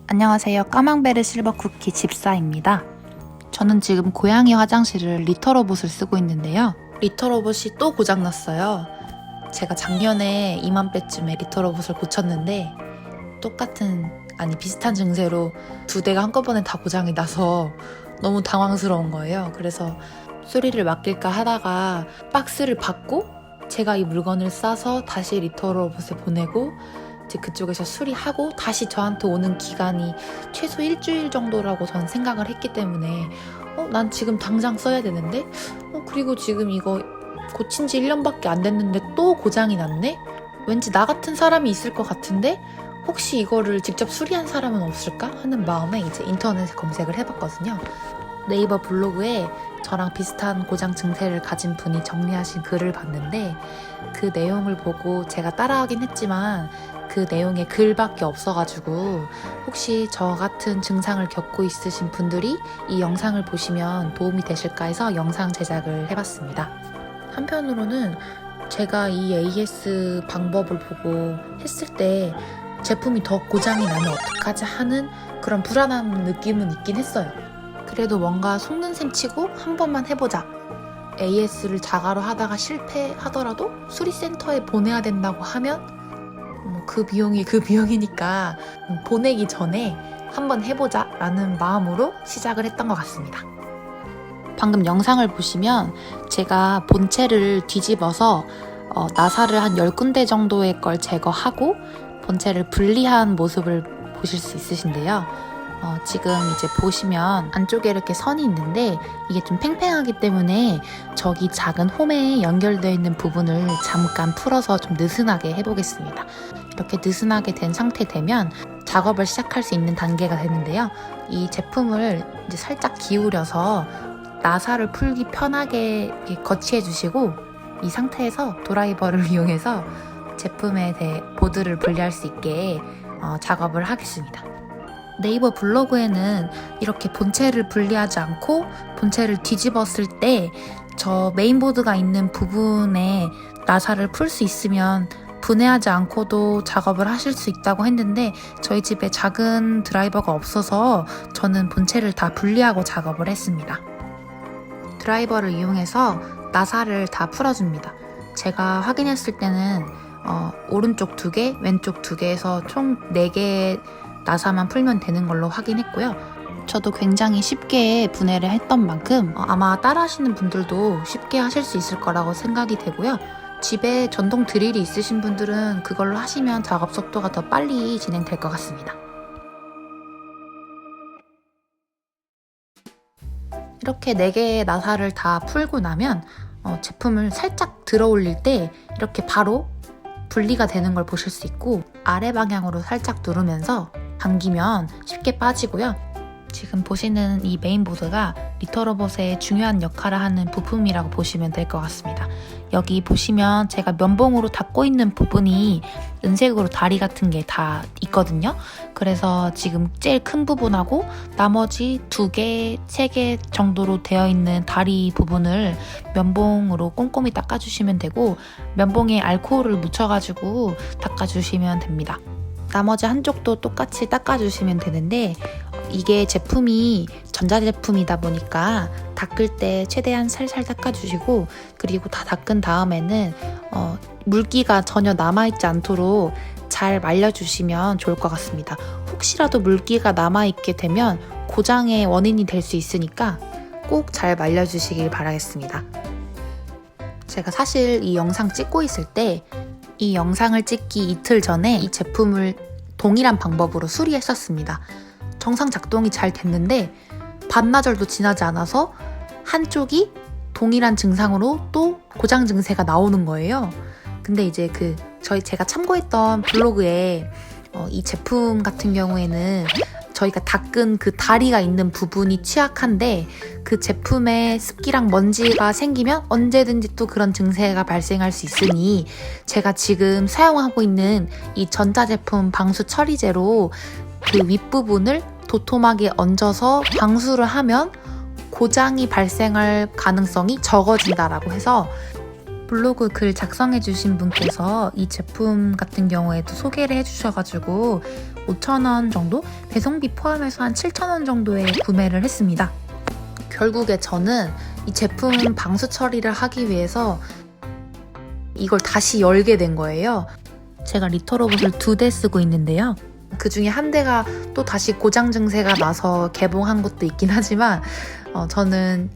안녕하세요. 까망베르 실버 쿠키 집사입니다. 저는 지금 고양이 화장실을 리터로봇을 쓰고 있는데요. 리터로봇이 또 고장났어요. 제가 작년에 이맘때쯤에 리터로봇을 고쳤는데 비슷한 증세로 두 대가 한꺼번에 다 고장이 나서 너무 당황스러운 거예요. 그래서 수리를 맡길까 하다가 박스를 받고 제가 이 물건을 싸서 다시 리터로봇에 보내고 이제 그쪽에서 수리하고 다시 저한테 오는 기간이 최소 일주일 정도라고 저는 생각을 했기 때문에 난 지금 당장 써야 되는데 그리고 지금 이거 고친 지 1년밖에 안 됐는데 또 고장이 났네? 왠지 나 같은 사람이 있을 것 같은데 혹시 이거를 직접 수리한 사람은 없을까? 하는 마음에 이제 인터넷에 검색을 해봤거든요. 네이버 블로그에 저랑 비슷한 고장 증세를 가진 분이 정리하신 글을 봤는데 그 내용을 보고 제가 따라하긴 했지만 그 내용에 글밖에 없어가지고 혹시 저 같은 증상을 겪고 있으신 분들이 이 영상을 보시면 도움이 되실까 해서 영상 제작을 해봤습니다. 한편으로는 제가 이 AS 방법을 보고 했을 때 제품이 더 고장이 나면 어떡하지 하는 그런 불안한 느낌은 있긴 했어요. 그래도 뭔가 속는 셈 치고 한 번만 해보자. AS를 자가로 하다가 실패하더라도 수리센터에 보내야 된다고 하면 그 비용이니까 보내기 전에 한번 해보자 라는 마음으로 시작을 했던 것 같습니다. 방금 영상을 보시면 제가 본체를 뒤집어서 나사를 한 10군데 정도의 걸 제거하고 본체를 분리한 모습을 보실 수 있으신데요. 지금 이제 보시면 안쪽에 이렇게 선이 있는데 이게 좀 팽팽하기 때문에 저기 작은 홈에 연결되어 있는 부분을 잠깐 풀어서 좀 느슨하게 해보겠습니다. 이렇게 느슨하게 된 상태 되면 작업을 시작할 수 있는 단계가 되는데요. 이 제품을 이제 살짝 기울여서 나사를 풀기 편하게 거치해 주시고 이 상태에서 드라이버를 이용해서 제품에 대해 보드를 분리할 수 있게 작업을 하겠습니다. 네이버 블로그에는 이렇게 본체를 분리하지 않고 본체를 뒤집었을 때 저 메인보드가 있는 부분에 나사를 풀 수 있으면 분해하지 않고도 작업을 하실 수 있다고 했는데 저희 집에 작은 드라이버가 없어서 저는 본체를 다 분리하고 작업을 했습니다. 드라이버를 이용해서 나사를 다 풀어줍니다. 제가 확인했을 때는 오른쪽 2개, 왼쪽 2개에서 총 4개의 나사만 풀면 되는 걸로 확인했고요. 저도 굉장히 쉽게 분해를 했던 만큼 아마 따라 하시는 분들도 쉽게 하실 수 있을 거라고 생각이 되고요. 집에 전동 드릴이 있으신 분들은 그걸로 하시면 작업 속도가 더 빨리 진행될 것 같습니다. 이렇게 4개의 나사를 다 풀고 나면 제품을 살짝 들어 올릴 때 이렇게 바로 분리가 되는 걸 보실 수 있고 아래 방향으로 살짝 누르면서 당기면 쉽게 빠지고요. 지금 보시는 이 메인보드가 리터로봇의 중요한 역할을 하는 부품이라고 보시면 될 것 같습니다. 여기 보시면 제가 면봉으로 닫고 있는 부분이 은색으로 다리 같은 게 다 있거든요. 그래서 지금 제일 큰 부분하고 나머지 2개, 3개 정도로 되어 있는 다리 부분을 면봉으로 꼼꼼히 닦아주시면 되고 면봉에 알코올을 묻혀가지고 닦아주시면 됩니다. 나머지 한쪽도 똑같이 닦아주시면 되는데 이게 제품이 전자제품이다 보니까 닦을 때 최대한 살살 닦아주시고 그리고 다 닦은 다음에는 물기가 전혀 남아있지 않도록 잘 말려주시면 좋을 것 같습니다. 혹시라도 물기가 남아있게 되면 고장의 원인이 될 수 있으니까 꼭 잘 말려주시길 바라겠습니다. 제가 사실 이 영상 찍고 있을 때 이 영상을 찍기 이틀 전에 이 제품을 동일한 방법으로 수리했었습니다. 정상 작동이 잘 됐는데 반나절도 지나지 않아서 한쪽이 동일한 증상으로 또 고장 증세가 나오는 거예요. 근데 이제 제가 참고했던 블로그에 이 제품 같은 경우에는 저희가 닦은 그 다리가 있는 부분이 취약한데 그 제품에 습기랑 먼지가 생기면 언제든지 또 그런 증세가 발생할 수 있으니 제가 지금 사용하고 있는 이 전자제품 방수 처리제로 그 윗부분을 도톰하게 얹어서 방수를 하면 고장이 발생할 가능성이 적어진다라고 해서 블로그 글 작성해주신 분께서 이 제품 같은 경우에도 소개를 해주셔가지고 5,000원 정도? 배송비 포함해서 한 7,000원 정도에 구매를 했습니다. 결국에 저는 이 제품 방수 처리를 하기 위해서 이걸 다시 열게 된 거예요. 제가 리터로봇을 2대 쓰고 있는데요. 그 중에 한 대가 또 다시 고장 증세가 나서 개봉한 것도 있긴 하지만 저는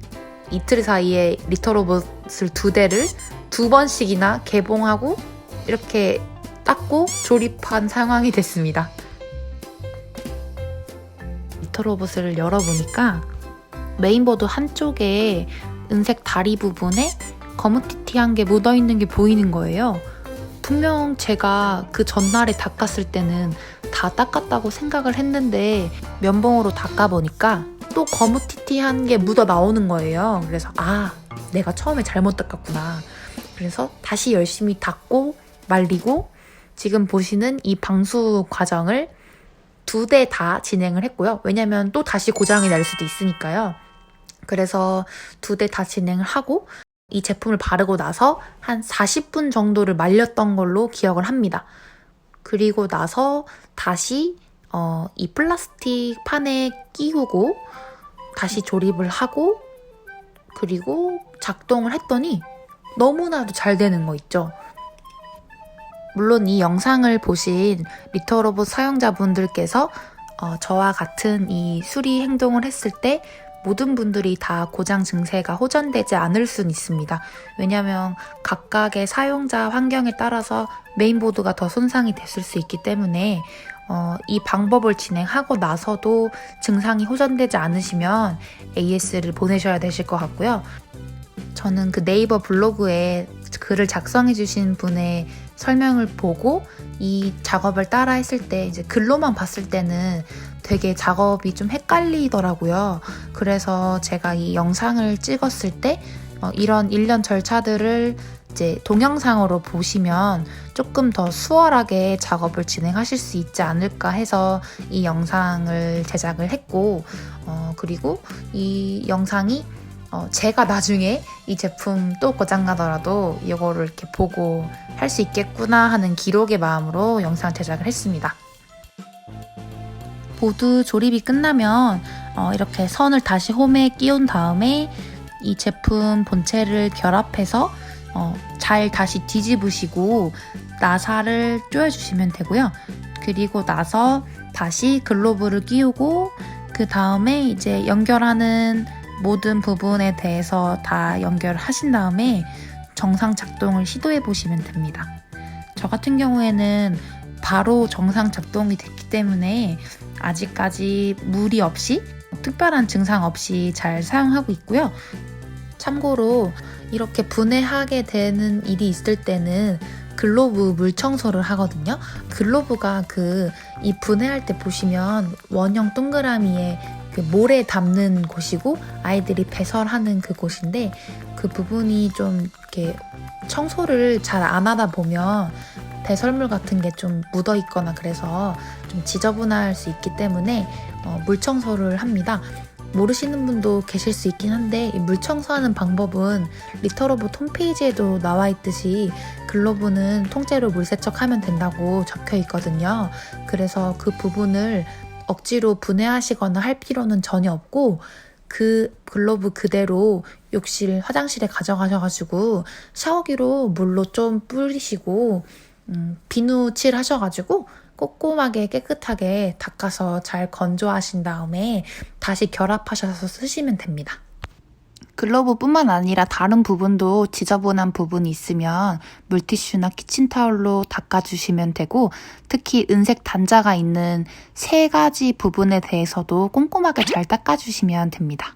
이틀 사이에 리터로봇을 2대를 2번씩이나 개봉하고 이렇게 닦고 조립한 상황이 됐습니다. 리터로봇을 열어보니까 메인보드 한쪽에 은색 다리 부분에 거무튀튀한 게 묻어있는 게 보이는 거예요. 분명 제가 그 전날에 닦았을 때는 다 닦았다고 생각을 했는데 면봉으로 닦아보니까 또 거무튀튀한 게 묻어 나오는 거예요. 그래서 내가 처음에 잘못 닦았구나. 그래서 다시 열심히 닦고 말리고 지금 보시는 이 방수 과정을 2대 다 진행을 했고요. 왜냐면 또 다시 고장이 날 수도 있으니까요. 그래서 2대 다 진행을 하고 이 제품을 바르고 나서 한 40분 정도를 말렸던 걸로 기억을 합니다. 그리고 나서 다시 이 플라스틱 판에 끼우고 다시 조립을 하고 그리고 작동을 했더니 너무나도 잘 되는 거 있죠. 물론 이 영상을 보신 리터로봇 사용자분들께서 저와 같은 이 수리 행동을 했을 때 모든 분들이 다 고장 증세가 호전되지 않을 수는 있습니다. 왜냐하면 각각의 사용자 환경에 따라서 메인보드가 더 손상이 됐을 수 있기 때문에 이 방법을 진행하고 나서도 증상이 호전되지 않으시면 AS를 보내셔야 되실 것 같고요. 저는 그 네이버 블로그에 글을 작성해 주신 분의 설명을 보고 이 작업을 따라 했을 때 이제 글로만 봤을 때는 되게 작업이 좀 헷갈리더라고요. 그래서 제가 이 영상을 찍었을 때 이런 일련 절차들을 이제 동영상으로 보시면 조금 더 수월하게 작업을 진행하실 수 있지 않을까 해서 이 영상을 제작을 했고 그리고 이 영상이 제가 나중에 이 제품 또 고장나더라도 이거를 이렇게 보고 할 수 있겠구나 하는 기록의 마음으로 영상 제작을 했습니다. 모두 조립이 끝나면 이렇게 선을 다시 홈에 끼운 다음에 이 제품 본체를 결합해서 잘 다시 뒤집으시고 나사를 조여주시면 되고요. 그리고 나서 다시 글로브를 끼우고 그 다음에 이제 연결하는 모든 부분에 대해서 다 연결하신 다음에 정상 작동을 시도해 보시면 됩니다. 저 같은 경우에는 바로 정상 작동이 됐기 때문에 아직까지 무리 없이 특별한 증상 없이 잘 사용하고 있고요. 참고로 이렇게 분해하게 되는 일이 있을 때는 글로브 물 청소를 하거든요. 글로브가 이 분해할 때 보시면 원형 동그라미에 그 모래 담는 곳이고 아이들이 배설하는 그 곳인데 그 부분이 좀 이렇게 청소를 잘 안 하다 보면 배설물 같은 게 좀 묻어 있거나 그래서 좀 지저분할 수 있기 때문에 물 청소를 합니다. 모르시는 분도 계실 수 있긴 한데 이 물 청소하는 방법은 리터로봇 홈페이지에도 나와 있듯이 글로브는 통째로 물 세척하면 된다고 적혀 있거든요. 그래서 그 부분을 억지로 분해하시거나 할 필요는 전혀 없고 그 글로브 그대로 욕실, 화장실에 가져가셔가지고 샤워기로 물로 좀 뿌리시고 비누칠 하셔가지고 꼼꼼하게 깨끗하게 닦아서 잘 건조하신 다음에 다시 결합하셔서 쓰시면 됩니다. 글러브뿐만 아니라 다른 부분도 지저분한 부분이 있으면 물티슈나 키친타올로 닦아주시면 되고 특히 은색 단자가 있는 3가지 부분에 대해서도 꼼꼼하게 잘 닦아주시면 됩니다.